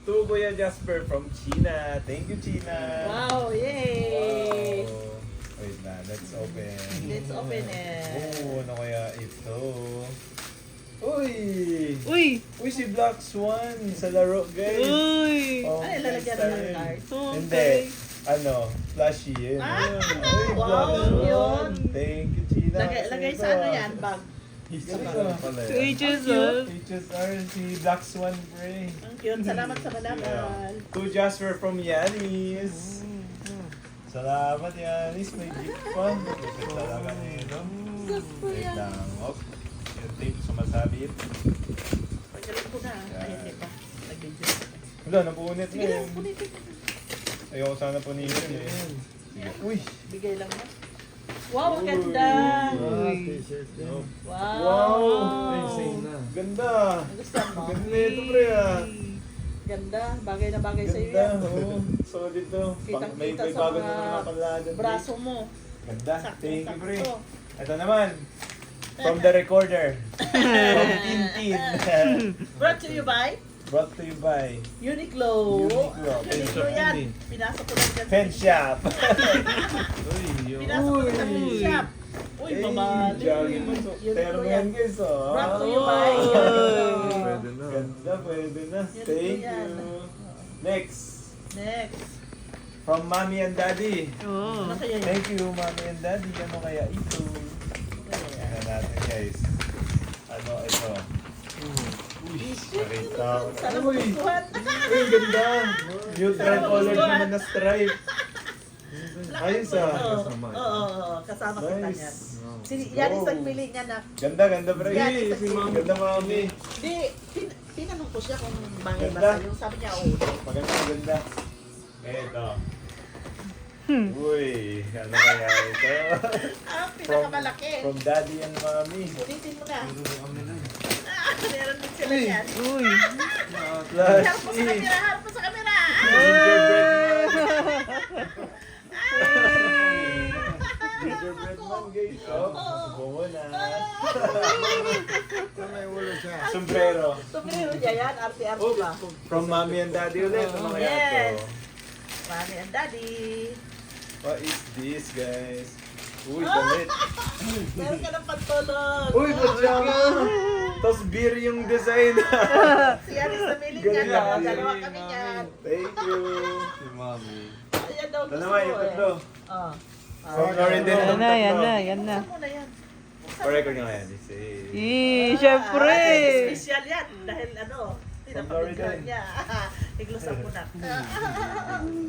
to Kuya Jasper from China. Thank you, China. Wow, yay! Wow. Wait na, let's open. Let's open it. Oh, ano kaya ito? Uy! Uy! Uy, si Black Swan sa laro, guys. Uy! Oh, Ay, lalagyan next mo ng time. card. Hindi. Ano, flashy yun. Ah, Uy, wow, Black Swan. yun. Thank you, China. Lagay sa ano yan, bag. To ages HSR, si Black Swan, pre. Ang cute. Salamat sa malaman. To Jasper from Yanis. Salamat, Yanis. May gift pa. Kapit talaga nito. Wait lang. Oh, yung tape sumasabit. Pagaling ko na. Ayun, di ba? Nag-video. Wala, napunit Sige na lang, yun. punitin. Ayoko sana punitin eh. Sige. Uy! Bigay lang na. Wow, ang ganda! Uy! Wow! Wow! Ganda! Nagustuhan mo? Ganda ito, pre ah. Ganda. Bagay na bagay sa'yo Ganda, yan. oo. Solid to. May Kitang-kita sa bago mga naman mga panlagan. braso mo. Ganda. Thank you, pre. Sakto. Ito naman. From the recorder. From Tintin. Brought to you by Brought to you by Uniqlo. Uniqlo. Uniqlo yan. Pinasok ko lang dyan. Pen Shop. Pinasok ko lang sa pen shop. Uy, mamali. jogging mo. Terno yan, guys. Oh. Brought to you by Pwede na. Ganda, pwede na. Uniqlo Thank yan. you. Next. Next. From Mommy and Daddy. Oh. Ano kaya yan? Thank you, Mommy and Daddy. Ano kaya ito? Tingnan natin, guys. Ano ito? Nakita ko. Sana Uy! magustuhan. Uy, ganda! Neutral color naman na stripe. Ayos ah. Oo, kasama kita Nice. yan. Si Yanis nagpili niya na. Ganda, ganda pre. Yan, Si Mami. Ganda, Mami. Di, tinanong ko siya kung bagay ba Ganda. sa'yo. Sabi niya, oo. Maganda, maganda. Eto. Uy, ano kaya ito? Ah, pinakamalaki. From Daddy and Mommy. Ulitin mo na. Meron din sila yan. Uy! Harap mo sa Flashy. camera, harap mo sa camera. Gingerbread man. Gingerbread man, guys. Oh, subo na. Sombrero. Sumiro niya yan, arte-arte ba? From Mommy and Daddy ulit. Ano kaya Yes. ito? Mommy and Daddy. What is this, guys? Uy, damit. Meron ka ng pantulog. Uy, pajama. Tapos beer yung design. Si Yanis namili niya. Ganda. No? Dalawa kami niyan. Thank you. Ayan daw Ito gusto naman, mo yung eh. tatlo. Oh. From Lauren din Yan itong na, yan tatlo. na, yan na. Buksan mo na yan. Pa-record nyo nga yan. Syempre! Special yan. Dahil ano, Florida. pinapakinggan niya. Iglosan mo na.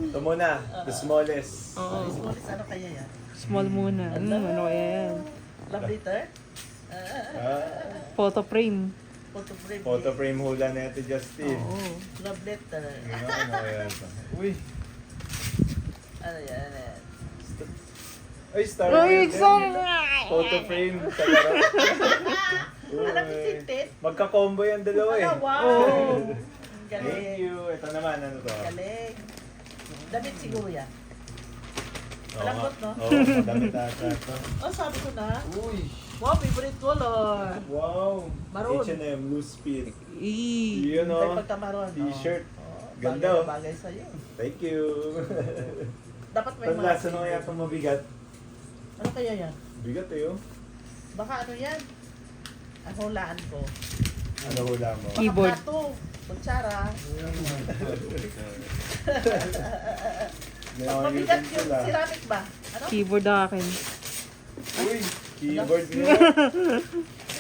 Ito muna, the smallest. Oo. Smallis, ano kaya yan? Small muna. Ano kaya yan? Love letter? Photo frame. Photo frame. Photo frame hula na ito, Justin. Oo. Love letter. Ano kaya ito? Uy! Ano yan? Ano yan? Ay, Star Uy, Wars. sorry! Photo frame sa laro. Alam mo Uy. tintin? Magka-combo yung dalawa eh. Ano, wow! Oh. Ang Thank Galing. you. Ito naman, ano to? Galing. Damit siguro yan. Oo Malambot, nga. no? Oo, madami ata ito. Oh, sabi ko na. Uy! Wow, favorite color. Wow! Maroon. H&M, loose fit. Eee. Yun May o. pagkamaroon. T-shirt. Oh, Ganda, bagay oh. na bagay sa'yo. Thank you. Dapat may mga... Panlasa na kaya itong mabigat? Ano kaya yan? Bigat eh oh. Baka ano yan? Ang hulaan ko. Ano hula mo? Baka Keyboard. plato. Kutsara. Pag mabigat yung ceramic ba? Ano? Keyboard ang akin. Uy! Keyboard nga.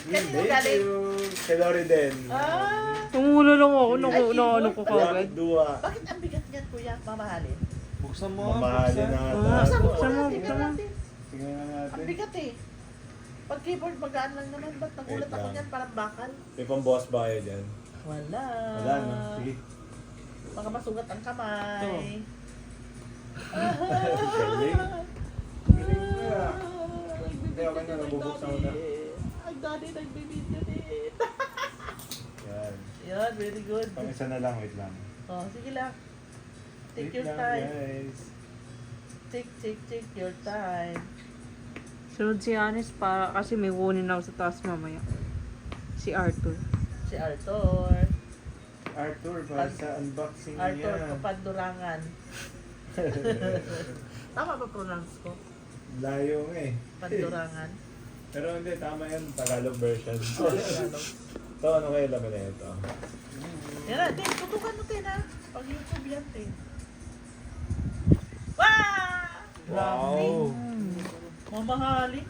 Kanino Thank galing? you. Kay Lori din. Ah! Tumulo lang ako nung Ay, ano ko Black kagad. Dua. Bakit ang bigat niyan, kuya? Mamahalin. Buksan mo. Mamahalin na Ah. ata. Buksan mo buksan mo, muna. buksan Tingnan mo. natin. Tingnan na Ang natin. bigat eh. Pag keyboard, magaan lang naman. Ba't nagulat Wait ako lang. niyan? Parang bakal. May pang boss ba kayo dyan? Wala. Wala na. Sige. Baka masugat ang kamay. Galing. Galing na. Hindi, okay na. Nabubuksan ko na. Ang daddy nagbibidyo din. Yan. Yan, very good. Pang isa na lang. Wait lang. Oh, sige lang. Take Wait your lang, time. guys. Take your time. Sunod si Anis para kasi may kunin ako sa taas mamaya. Si Arthur. Si Arthur. Arthur, para sa unboxing Arthur niya. Kapandurangan. Tama ba pronounce ko? Layo nga eh. Pandurangan. Pero hindi, tama yan. Tagalog version. Oh, Tagalog. Ito, ano kayo laman na ito? Yan na, Tin. Tutukan mo, Tin, ha? Pag YouTube yan, Tin. Wow! Wow! Mamahalin.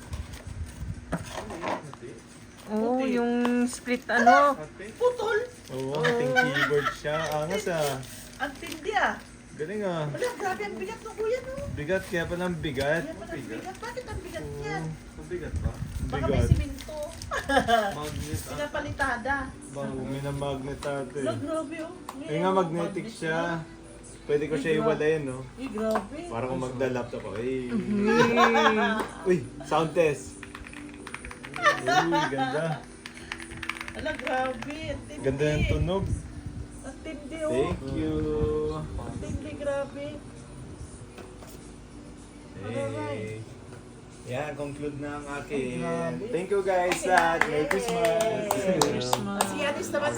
Oo, yung split ano. Putol. Oo, ating keyboard siya. Angas ah. Ang tindi, ah. Galing ah. Wala, grabe ang bigat ng kuya, no? Bigat, kaya pala ang bigat. Kaya pala ang bigat. Bakit ang bigat yan? Mabigat ba? Baka may Bigat. siminto. Magnet Pinapalitada. May na magnet ate. Wala, grabe, oh. Eh nga, magnetic siya. Pwede ko siya iwalayin, no? Eh, grabe. Para kung magda-laptop ako. Eh. Uy, sound test. Uy, ganda. Wala, grabe. Ang tindi. Ganda ng tunog. Ang tindi, oh. Thank you. Ang tindi, grabe. Hey. Yeah, conclude na ang akin. Grabe. Thank you guys lahat. Merry Christmas. Christmas. Si Anis naman